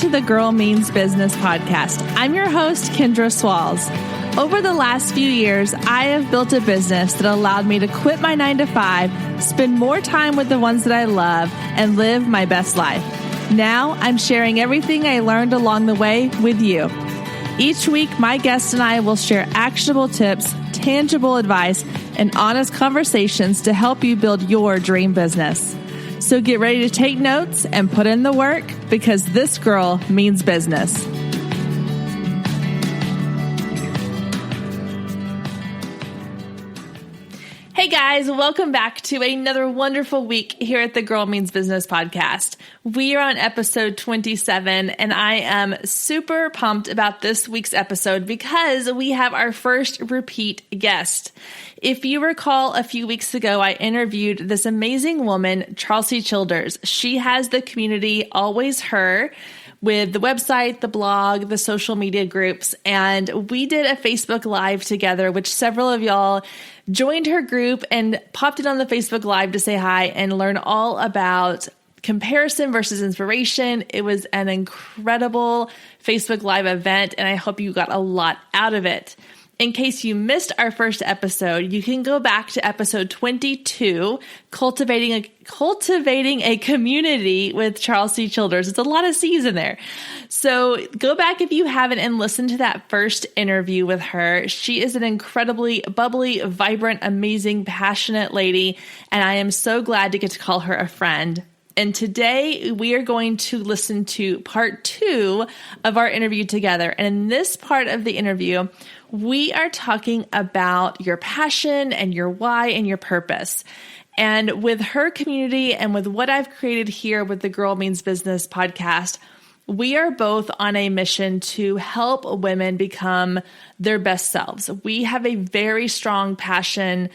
to the Girl Means Business podcast. I'm your host, Kendra Swalls. Over the last few years, I have built a business that allowed me to quit my 9-to-5, spend more time with the ones that I love, and live my best life. Now, I'm sharing everything I learned along the way with you. Each week, my guests and I will share actionable tips, tangible advice, and honest conversations to help you build your dream business. So get ready to take notes and put in the work, because this girl means business. Hey guys, welcome back to another wonderful week here at the Girl Means Business podcast. We are on episode 27, and I am super pumped about this week's episode because we have our first repeat guest. If you recall, a few weeks ago, I interviewed this amazing woman, Charlsey. She has the community Always Her, with the website, the blog, the social media groups, and we did a Facebook Live together, which several of y'all joined her group and popped in on the Facebook Live to say hi and learn all about comparison versus inspiration. It was an incredible Facebook Live event, and I hope you got a lot out of it. In case you missed our first episode, you can go back to episode 22, cultivating a community with Charlsey Childers. It's a lot of C's in there. So go back if you haven't and listen to that first interview with her. She is an incredibly bubbly, vibrant, amazing, passionate lady, and I am so glad to get to call her a friend. And today we are going to listen to part 2 of our interview together. And in this part of the interview, we are talking about your passion and your why and your purpose. And with her community and with what I've created here with the Girl Means Business podcast, we are both on a mission to help women become their best selves. We have a very strong passion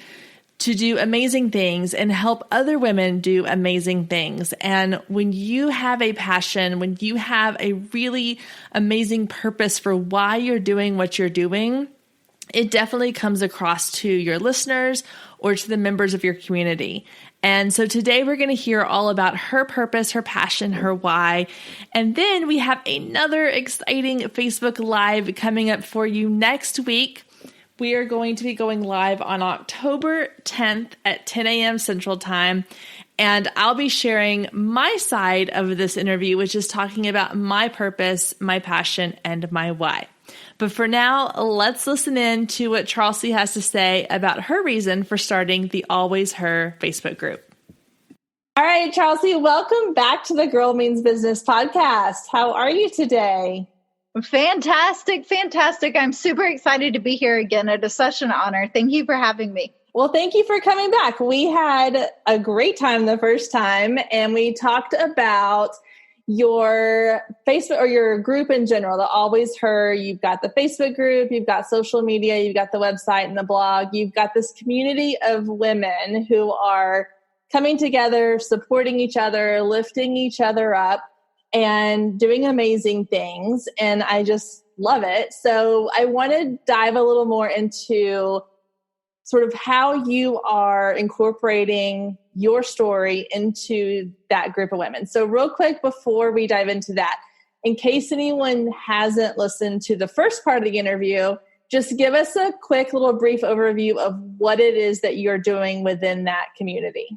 to do amazing things and help other women do amazing things. And when you have a passion, when you have a really amazing purpose for why you're doing what you're doing, it definitely comes across to your listeners or to the members of your community. And so today we're going to hear all about her purpose, her passion, her why. And then we have another exciting Facebook Live coming up for you next week. We are going to be going live on October 10th at 10 a.m. Central Time. And I'll be sharing my side of this interview, which is talking about my purpose, my passion, and my why. But for now, let's listen in to what Charlsey has to say about her reason for starting the Always Her Facebook group. All right, Charlsey, welcome back to the Girl Means Business podcast. How are you today? Fantastic. I'm super excited to be here again. It is such an honor. Thank you for having me. Well, thank you for coming back. We had a great time the first time, and we talked about your Facebook or your group in general, the Always Her. You've got the Facebook group, you've got social media, you've got the website and the blog. You've got this community of women who are coming together, supporting each other, lifting each other up, and doing amazing things. And I just love it. So I want to dive a little more into sort of how you are incorporating your story into that group of women. So real quick, before we dive into that, in case anyone hasn't listened to the first part of the interview, just give us a quick little brief overview of what it is that you're doing within that community.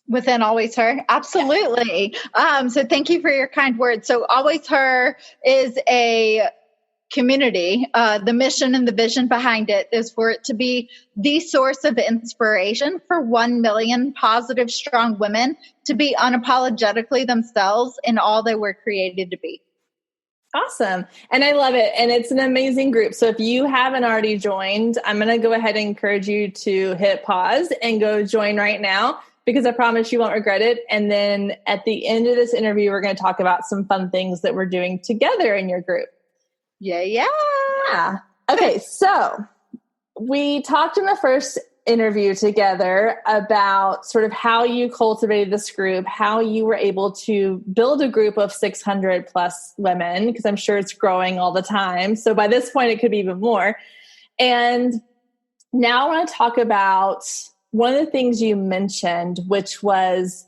Within Always Her? Absolutely. Yeah. So thank you for your kind words. So Always Her is a community. The mission and the vision behind it is for it to be the source of inspiration for 1 million positive, strong women to be unapologetically themselves in all they were created to be. Awesome. And I love it. And it's an amazing group. So if you haven't already joined, I'm going to go ahead and encourage you to hit pause and go join right now, because I promise you won't regret it. And then at the end of this interview, we're going to talk about some fun things that we're doing together in your group. Yeah. Okay, so we talked in the first interview together about sort of how you cultivated this group, how you were able to build a group of 600 plus women, because I'm sure it's growing all the time. So by this point, it could be even more. And now I want to talk about one of the things you mentioned, which was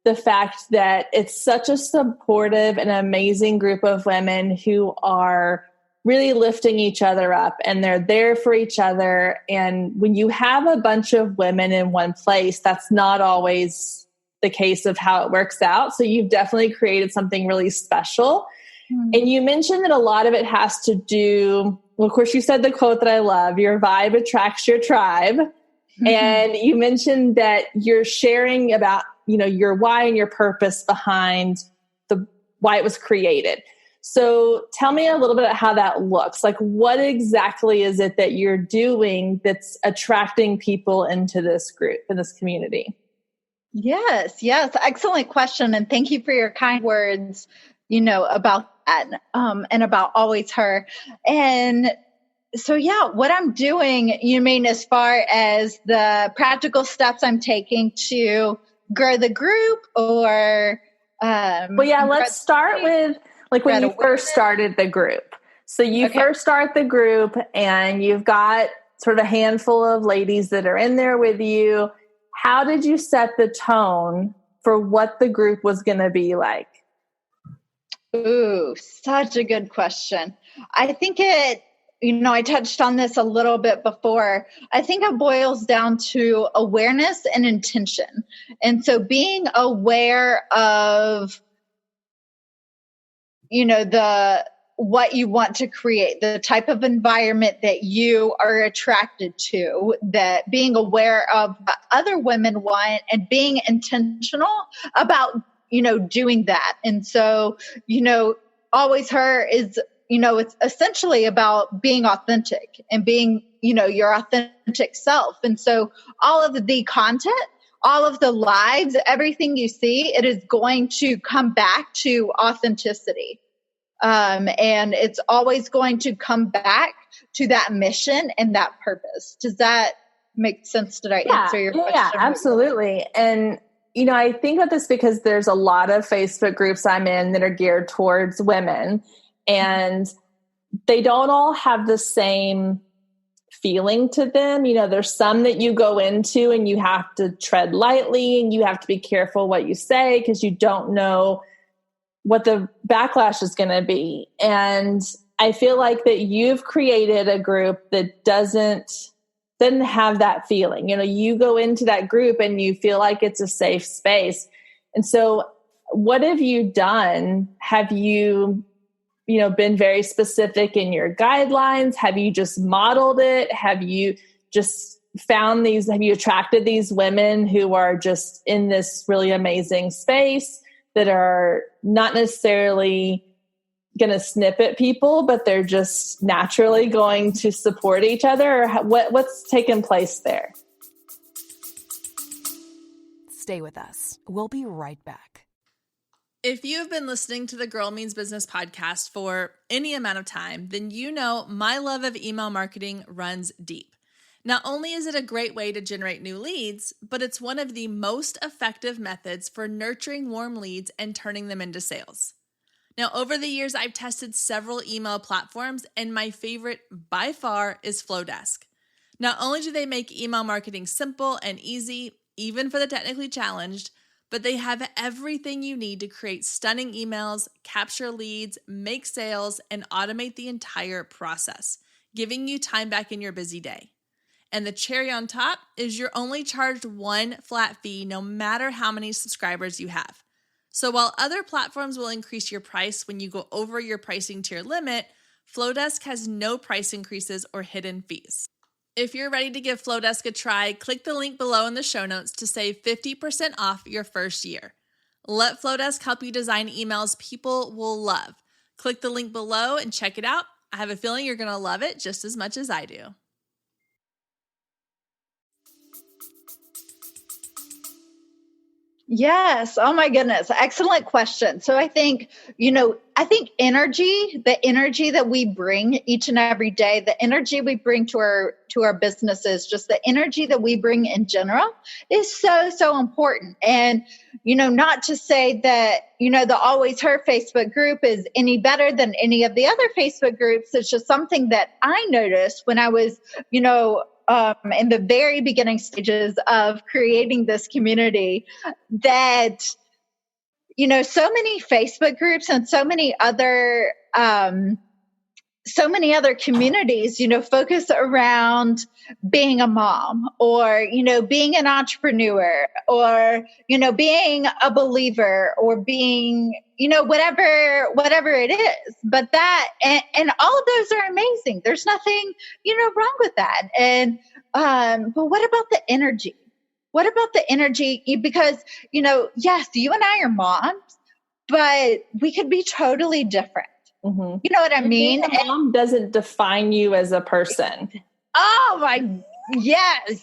the fact that it's such a supportive and amazing group of women who are really lifting each other up, and they're there for each other. And when you have a bunch of women in one place, that's not always the case of how it works out. So you've definitely created something really special. Mm-hmm. And you mentioned that a lot of it has to do, well, of course, you said the quote that I love, your vibe attracts your tribe. Mm-hmm. And you mentioned that you're sharing about, your why and your purpose behind why it was created. So tell me a little bit about how that looks. Like, what exactly is it that you're doing that's attracting people into this group, in this community? Yes. Excellent question. And thank you for your kind words, about that, and about Always Her. And so, what I'm doing, you mean as far as the practical steps I'm taking to grow the group, or? Let's start with when you first started the group. So you first start the group and you've got sort of a handful of ladies that are in there with you. How did you set the tone for what the group was going to be like? Ooh, such a good question. I think I touched on this a little bit before. I think it boils down to awareness and intention. And so being aware of, what you want to create, the type of environment that you are attracted to, that being aware of what other women want and being intentional about, doing that. And so, Always Her is, it's essentially about being authentic and being, your authentic self. And so all of the content, all of the lives, everything you see, it is going to come back to authenticity. And it's always going to come back to that mission and that purpose. Does that make sense? Did I answer your question? Yeah, absolutely. And, I think about this because there's a lot of Facebook groups I'm in that are geared towards women, and they don't all have the same feeling to them. There's some that you go into and you have to tread lightly and you have to be careful what you say because you don't know what the backlash is going to be. And I feel like that you've created a group that doesn't have that feeling. You go into that group and you feel like it's a safe space. And so what have you done? Have you been very specific in your guidelines? Have you just modeled it? Have you just have you attracted these women who are just in this really amazing space that are not necessarily going to snip at people, but they're just naturally going to support each other? Or what's taken place there? Stay with us. We'll be right back. If you've been listening to the Girl Means Business podcast for any amount of time, then my love of email marketing runs deep. Not only is it a great way to generate new leads, but it's one of the most effective methods for nurturing warm leads and turning them into sales. Now, over the years, I've tested several email platforms, and my favorite by far is Flowdesk. Not only do they make email marketing simple and easy, even for the technically challenged, but they have everything you need to create stunning emails, capture leads, make sales, and automate the entire process, giving you time back in your busy day. And the cherry on top is you're only charged one flat fee no matter how many subscribers you have. So while other platforms will increase your price when you go over your pricing tier limit, Flowdesk has no price increases or hidden fees. If you're ready to give Flowdesk a try, click the link below in the show notes to save 50% off your first year. Let Flowdesk help you design emails people will love. Click the link below and check it out. I have a feeling you're going to love it just as much as I do. Yes. Oh my goodness. Excellent question. So I think, energy, the energy that we bring each and every day, the energy we bring to our businesses, just the energy that we bring in general is so, so important. And, not to say that, the Always Her Facebook group is any better than any of the other Facebook groups. It's just something that I noticed when I was, in the very beginning stages of creating this community, that so many Facebook groups and so many other communities, focus around being a mom or, being an entrepreneur or, being a believer or being, whatever it is. But that, and all of those are amazing. There's nothing, wrong with that. And, but what about the energy? What about the energy? Because, yes, you and I are moms, but we could be totally different. Mm-hmm. You know what I mean? Being a mom doesn't define you as a person. Oh my, yes,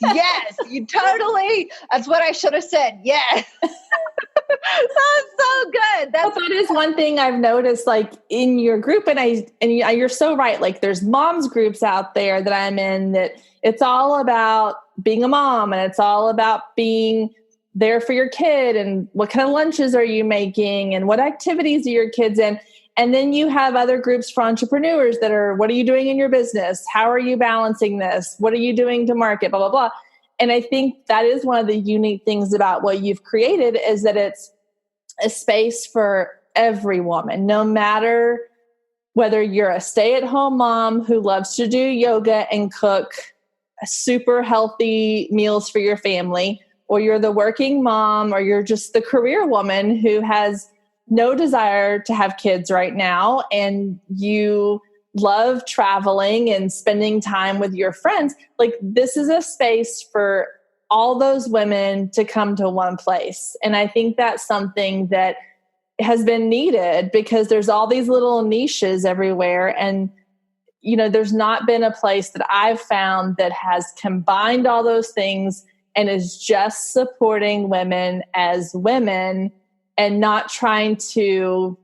you totally, that's what I should have said. Yes. That's so good. That is one thing I've noticed, like in your group, and you're so right. Like there's moms groups out there that I'm in that it's all about being a mom and it's all about being there for your kid and what kind of lunches are you making and what activities are your kids in. And then you have other groups for entrepreneurs that are, what are you doing in your business? How are you balancing this? What are you doing to market? Blah, blah, blah. And I think that is one of the unique things about what you've created is that it's a space for every woman, no matter whether you're a stay-at-home mom who loves to do yoga and cook super healthy meals for your family, or you're the working mom, or you're just the career woman who has no desire to have kids right now, and you love traveling and spending time with your friends. Like this is a space for all those women to come to one place. And I think that's something that has been needed because there's all these little niches everywhere. And, there's not been a place that I've found that has combined all those things and is just supporting women as women and not trying to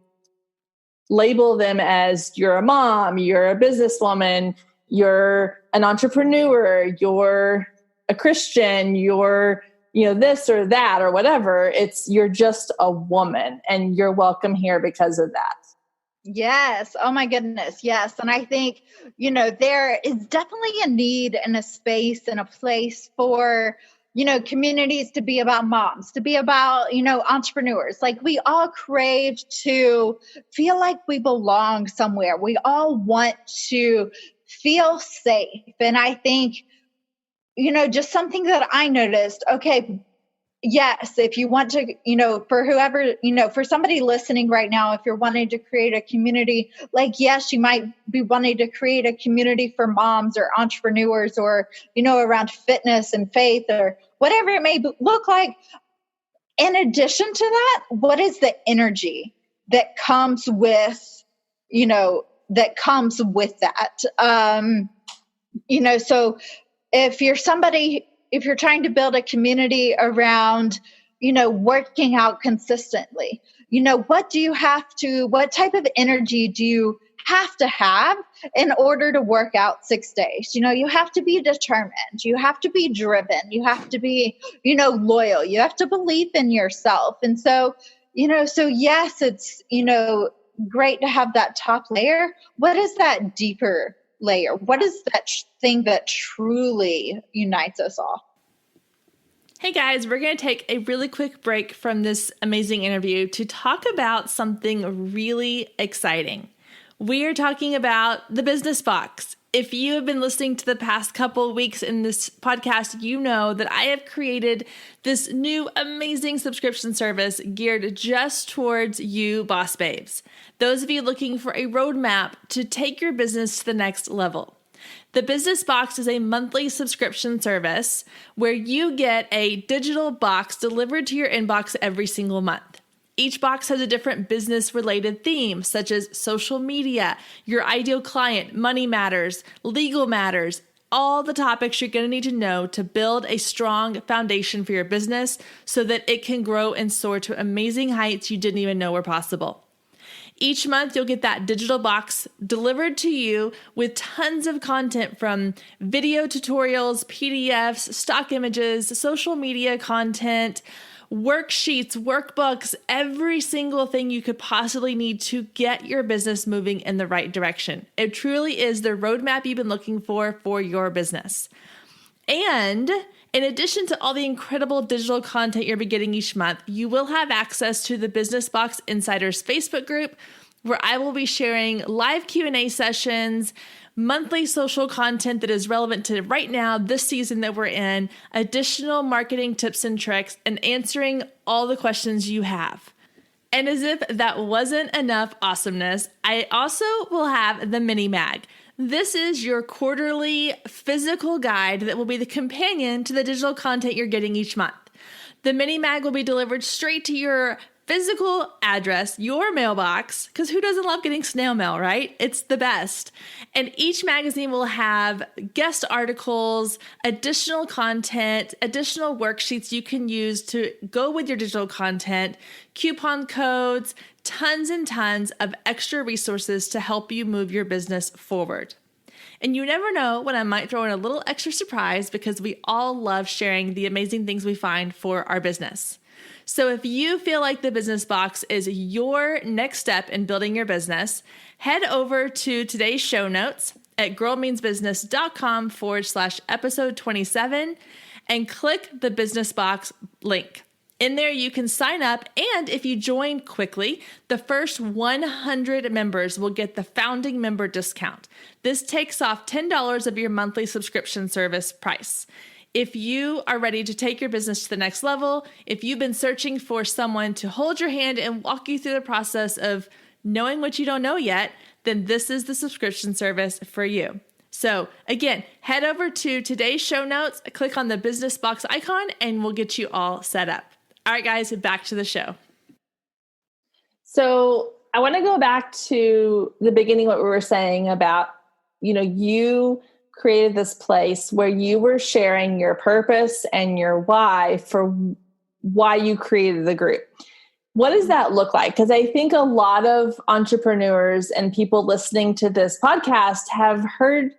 label them as you're a mom, you're a businesswoman, you're an entrepreneur, you're a Christian, you're, this or that or whatever. You're just a woman and you're welcome here because of that. Yes. Oh my goodness. Yes. And I think, there is definitely a need and a space and a place for, communities to be about moms, to be about, entrepreneurs. Like we all crave to feel like we belong somewhere. We all want to feel safe. And I think, just something that I noticed, okay, yes, if you want to, for whoever, for somebody listening right now, if you're wanting to create a community, like, yes, you might be wanting to create a community for moms or entrepreneurs or, around fitness and faith or whatever it may look like. In addition to that, what is the energy that comes with, that? So if you're trying to build a community around, working out consistently, what type of energy do you have to have in order to work out 6 days? You have to be determined. You have to be driven. You have to be, loyal. You have to believe in yourself. And so, so yes, it's, great to have that top layer. What is that deeper layer? What is that thing that truly unites us all? Hey guys, we're going to take a really quick break from this amazing interview to talk about something really exciting. We are talking about the Business Box. If you have been listening to the past couple of weeks in this podcast, you know that I have created this new amazing subscription service geared just towards you, boss babes. Those of you looking for a roadmap to take your business to the next level. The Business Box is a monthly subscription service where you get a digital box delivered to your inbox every single month. Each box has a different business-related theme, such as social media, your ideal client, money matters, legal matters, all the topics you're going to need to know to build a strong foundation for your business so that it can grow and soar to amazing heights you didn't even know were possible. Each month, you'll get that digital box delivered to you with tons of content from video tutorials, PDFs, stock images, social media content, worksheets, workbooks, every single thing you could possibly need to get your business moving in the right direction. It truly is the roadmap you've been looking for your business. And In addition to all the incredible digital content you'll be getting each month, you will have access to the Business Box Insiders Facebook group, where I will be sharing live Q&A sessions, monthly social content that is relevant to right now, this season that we're in, additional marketing tips and tricks, and answering all the questions you have. And as if that wasn't enough awesomeness, I also will have the mini mag. This is your quarterly physical guide that will be the companion to the digital content you're getting each month. The mini mag will be delivered straight to your physical address, your mailbox, because who doesn't love getting snail mail, right? It's the best. And each magazine will have guest articles, additional content, additional worksheets you can use to go with your digital content, coupon codes, tons and tons of extra resources to help you move your business forward. And you never know when I might throw in a little extra surprise, because we all love sharing the amazing things we find for our business. So if you feel like the Business Box is your next step in building your business, head over to today's show notes at girlmeansbusiness.com/episode 27 and click the Business Box link. In there, you can sign up, and if you join quickly, the first 100 members will get the founding member discount. This takes off $10 of your monthly subscription service price. If you are ready to take your business to the next level, if you've been searching for someone to hold your hand and walk you through the process of knowing what you don't know yet, then this is the subscription service for you. So again, head over to today's show notes, click on the Business Box icon, and we'll get you all set up. All right, guys, back to the show. So I want to go back to the beginning, what we were saying about, you created this place where you were sharing your purpose and your why for why you created the group. What does that look like? Because I think a lot of entrepreneurs and people listening to this podcast have heard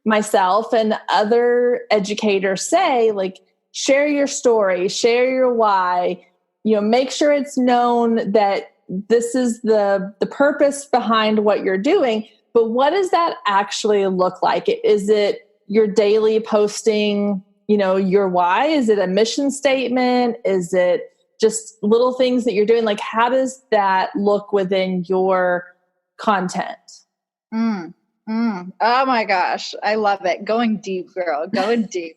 myself and other educators say, like, share your story, share your why, make sure it's known that this is the purpose behind what you're doing. But what does that actually look like? Is it your daily posting, your why? Is it a mission statement? Is it just little things that you're doing? Like, how does that look within your content? Oh my gosh. I love it. Going deep, girl. Going deep.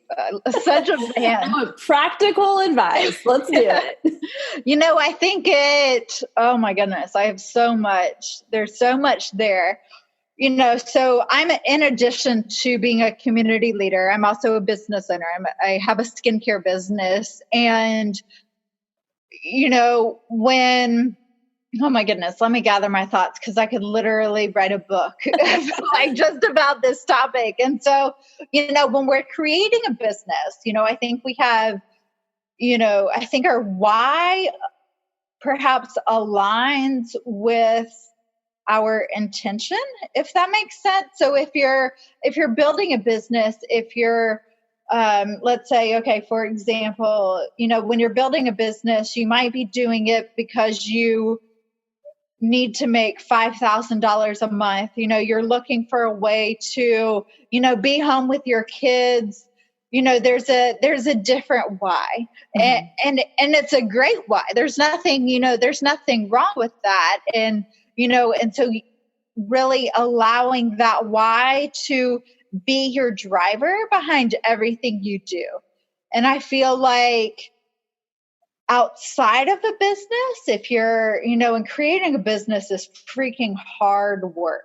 Such a fan. Practical advice. Let's do it. I think oh my goodness, I have so much. There's so much there. So I'm, in addition to being a community leader, I'm also a business owner. I have a skincare business. And, oh my goodness, let me gather my thoughts, because I could literally write a book like just about this topic. And so, when we're creating a business, I think we have, I think our why perhaps aligns with our intention, if that makes sense. So if you're building a business, if you're, let's say, okay, for example, when you're building a business, you might be doing it because you need to make $5,000 a month. You're looking for a way to, be home with your kids. There's a different why. Mm-hmm. And it's a great why. There's nothing wrong with that. And so really allowing that why to be your driver behind everything you do. And I feel like outside of the business, if you're, and creating a business is freaking hard work.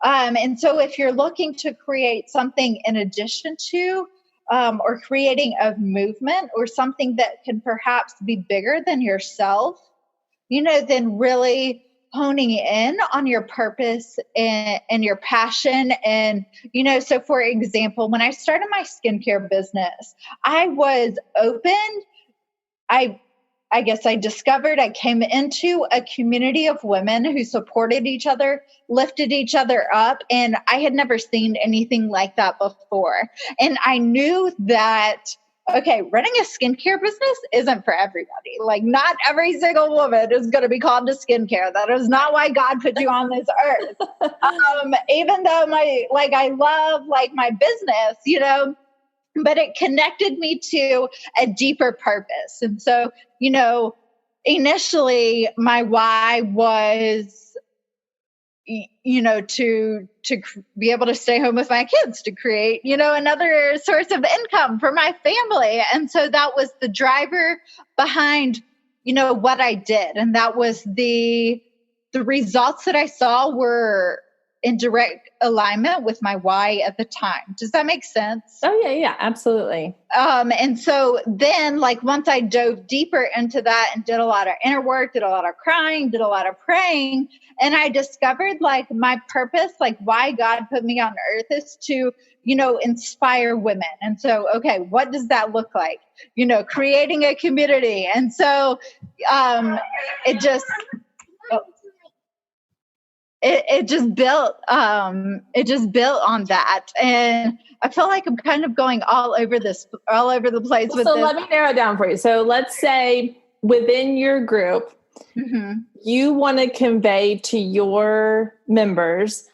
And so if you're looking to create something in addition to, or creating a movement or something that can perhaps be bigger than yourself, then really honing in on your purpose and your passion. And, so for example, when I started my skincare business, I was open. I guess I discovered I came into a community of women who supported each other, lifted each other up, and I had never seen anything like that before. And I knew that, okay, running a skincare business isn't for everybody. Like, not every single woman is going to be called to skincare. That is not why God put you on this earth. Even though I love my business, but it connected me to a deeper purpose. And so, initially my why was, to be able to stay home with my kids, to create, another source of income for my family. And so that was the driver behind, what I did. And that was the results that I saw were in direct alignment with my why at the time. Does that make sense? Oh yeah, absolutely. And so then, once I dove deeper into that and did a lot of inner work, did a lot of crying, did a lot of praying, and I discovered my purpose, why God put me on earth is to, inspire women. And so, okay, what does that look like? Creating a community. And so it just built on that. And I feel like I'm kind of going all over the place with this. So let me narrow it down for you. So let's say within your group, you want to convey to your members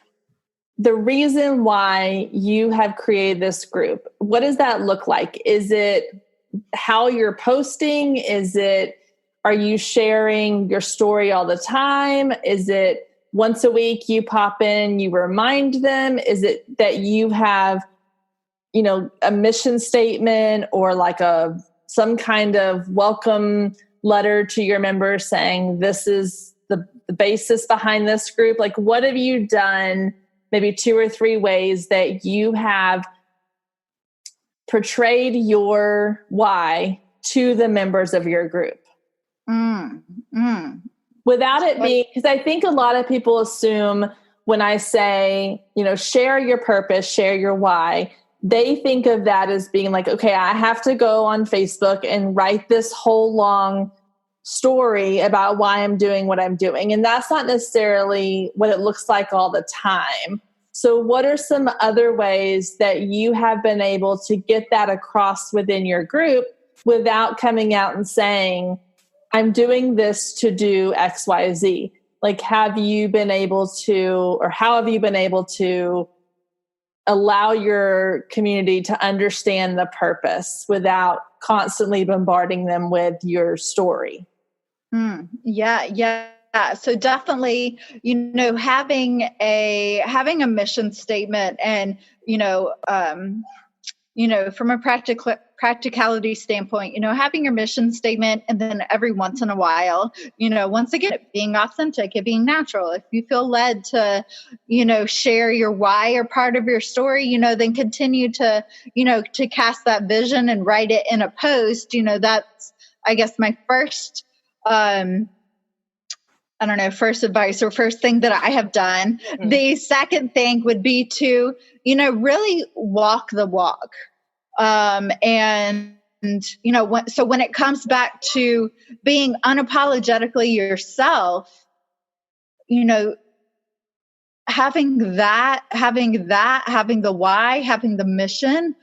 the reason why you have created this group. What does that look like? Is it how you're posting? Are you sharing your story all the time? Is it once a week you pop in, you remind them? Is it that you have, a mission statement or some kind of welcome letter to your members saying this is the basis behind this group? What have you done, maybe 2 or 3 ways that you have portrayed your why to the members of your group? Without it being, because I think a lot of people assume when I say, share your purpose, share your why, they think of that as being okay, I have to go on Facebook and write this whole long story about why I'm doing what I'm doing. And that's not necessarily what it looks like all the time. So what are some other ways that you have been able to get that across within your group without coming out and saying, I'm doing this to do X, Y, Z? Have you been able to, or how have you been able to allow your community to understand the purpose without constantly bombarding them with your story? Yeah. So definitely, having a mission statement and, from a practicality standpoint, having your mission statement, and then every once in a while, once again, being authentic and being natural. If you feel led to, share your why or part of your story, then continue to, to cast that vision and write it in a post. That's, I guess, my first, first advice or first thing that I have done. Mm-hmm. The second thing would be to, really walk the walk. So when it comes back to being unapologetically yourself, having the why, having the mission,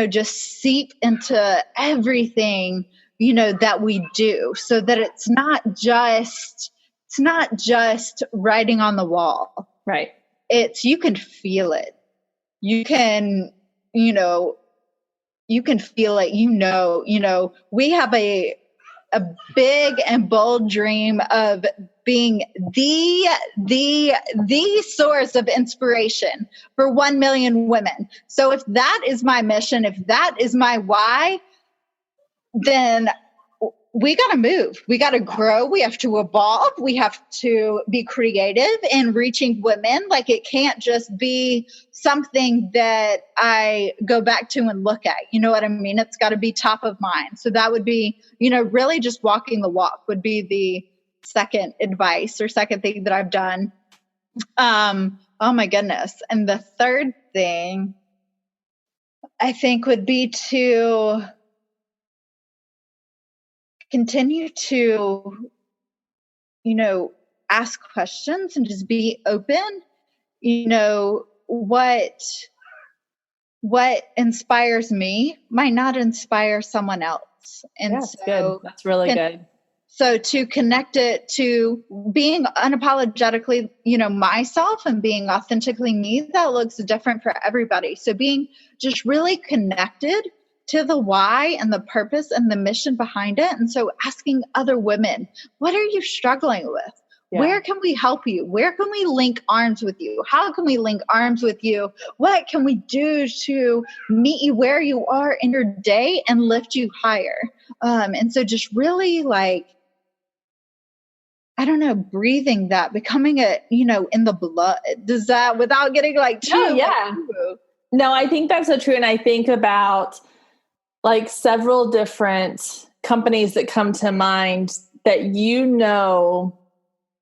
just seep into everything, that we do, so that it's not just writing on the wall. Right. You can feel it. You can feel it, we have a big and bold dream of being the source of inspiration for 1 million women. So if that is my mission, if that is my why, then we got to move. We got to grow. We have to evolve. We have to be creative in reaching women. It can't just be something that I go back to and look at. You know what I mean? It's got to be top of mind. So that would be, really just walking the walk would be the second advice or second thing that I've done. Oh my goodness. And the third thing I think would be to continue to, ask questions and just be open. What inspires me might not inspire someone else. And that's good. That's really good. So to connect it to being unapologetically, myself and being authentically me, that looks different for everybody. So being just really connected to the why and the purpose and the mission behind it. And so asking other women, what are you struggling with? Yeah. Where can we help you? Where can we link arms with you? How can we link arms with you? What can we do to meet you where you are in your day and lift you higher? And so just really like, I don't know, breathing that, becoming in the blood. Does that, without getting like too. Oh, yeah. No, I think that's so true. And I think about like several different companies that come to mind that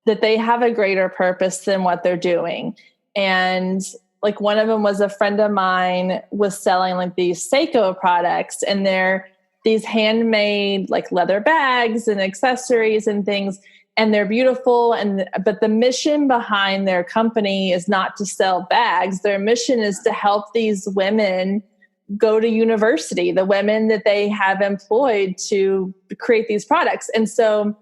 that they have a greater purpose than what they're doing. And like one of them was a friend of mine was selling like these Seiko products, and they're these handmade like leather bags and accessories and things. And they're beautiful. But the mission behind their company is not to sell bags. Their mission is to help these women go to university, the women that they have employed to create these products. And so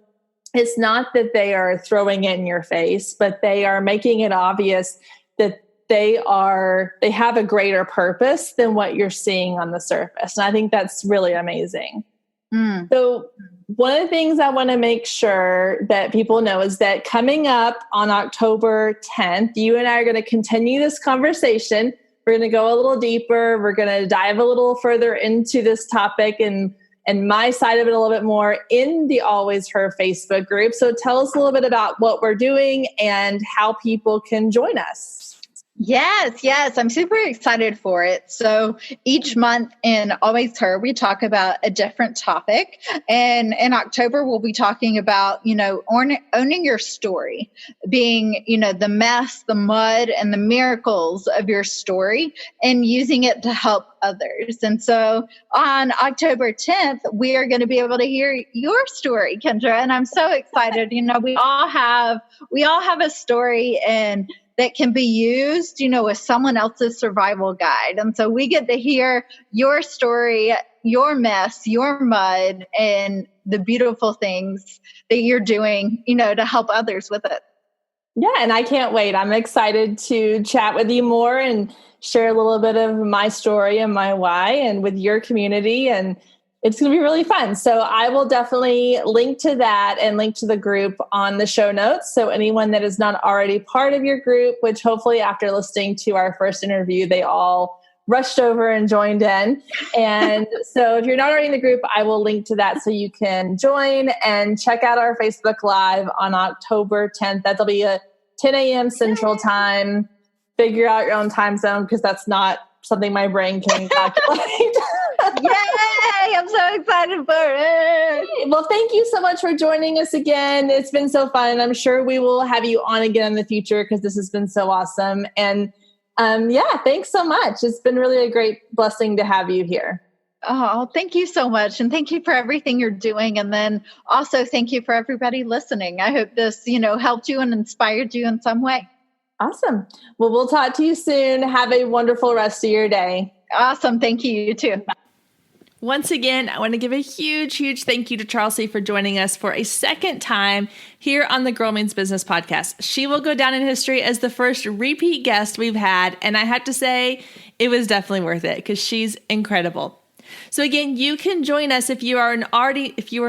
it's not that they are throwing it in your face, but they are making it obvious that they have a greater purpose than what you're seeing on the surface. And I think that's really amazing. So one of the things I want to make sure that people know is that coming up on October 10th, you and I are going to continue this conversation. We're going to go a little deeper. We're going to dive a little further into this topic and my side of it a little bit more in the Always Her Facebook group. So tell us a little bit about what we're doing and how people can join us. Yes. I'm super excited for it. So each month in Always Her, we talk about a different topic. And in October, we'll be talking about, owning your story, being, the mess, the mud, and the miracles of your story and using it to help others. And so on October 10th, we are going to be able to hear your story, Kendra. And I'm so excited. We all have a story, and that can be used, as someone else's survival guide. And so we get to hear your story, your mess, your mud, and the beautiful things that you're doing, to help others with it. Yeah, and I can't wait. I'm excited to chat with you more and share a little bit of my story and my why and with your community. And it's going to be really fun. So I will definitely link to that and link to the group on the show notes. So anyone that is not already part of your group, which hopefully after listening to our first interview, they all rushed over and joined in. And so if you're not already in the group, I will link to that so you can join and check out our Facebook Live on October 10th. That'll be at 10 a.m. Central Time. Figure out your own time zone because that's not something my brain can calculate. Yay! I'm so excited for it. Well, thank you so much for joining us again. It's been so fun. I'm sure we will have you on again in the future because this has been so awesome. And thanks so much. It's been really a great blessing to have you here. Oh, thank you so much. And thank you for everything you're doing. And then also thank you for everybody listening. I hope this, helped you and inspired you in some way. Awesome. Well, we'll talk to you soon. Have a wonderful rest of your day. Awesome. Thank you. You too. Bye. Once again, I want to give a huge, huge thank you to Charlsey for joining us for a second time here on the Girl Means Business podcast. She will go down in history as the first repeat guest we've had, and I have to say it was definitely worth it because she's incredible. So again, you can join us if you are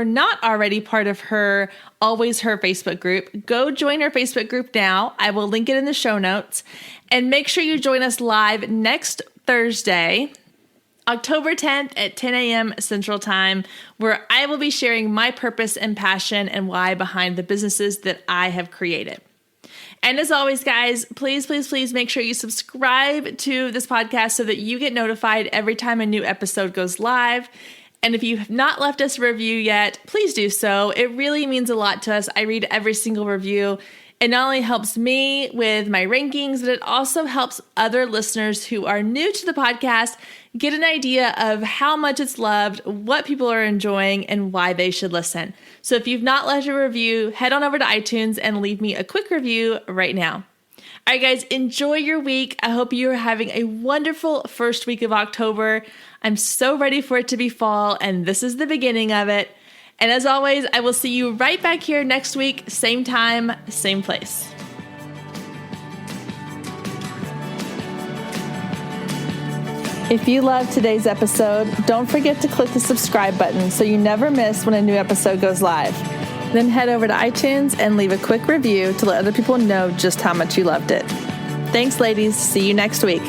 not already part of her Always Her Facebook group. Go join her Facebook group now. I will link it in the show notes, and make sure you join us live next Thursday, October 10th at 10 a.m. Central Time, where I will be sharing my purpose and passion and why behind the businesses that I have created. And as always, guys, please, please, please make sure you subscribe to this podcast so that you get notified every time a new episode goes live. And if you have not left us a review yet, please do so. It really means a lot to us. I read every single review. It not only helps me with my rankings, but it also helps other listeners who are new to the podcast get an idea of how much it's loved, what people are enjoying, and why they should listen. So if you've not left a review, head on over to iTunes and leave me a quick review right now. All right, guys, enjoy your week. I hope you're having a wonderful first week of October. I'm so ready for it to be fall, and this is the beginning of it. And as always, I will see you right back here next week, same time, same place. If you loved today's episode, don't forget to click the subscribe button so you never miss when a new episode goes live. Then head over to iTunes and leave a quick review to let other people know just how much you loved it. Thanks, ladies. See you next week.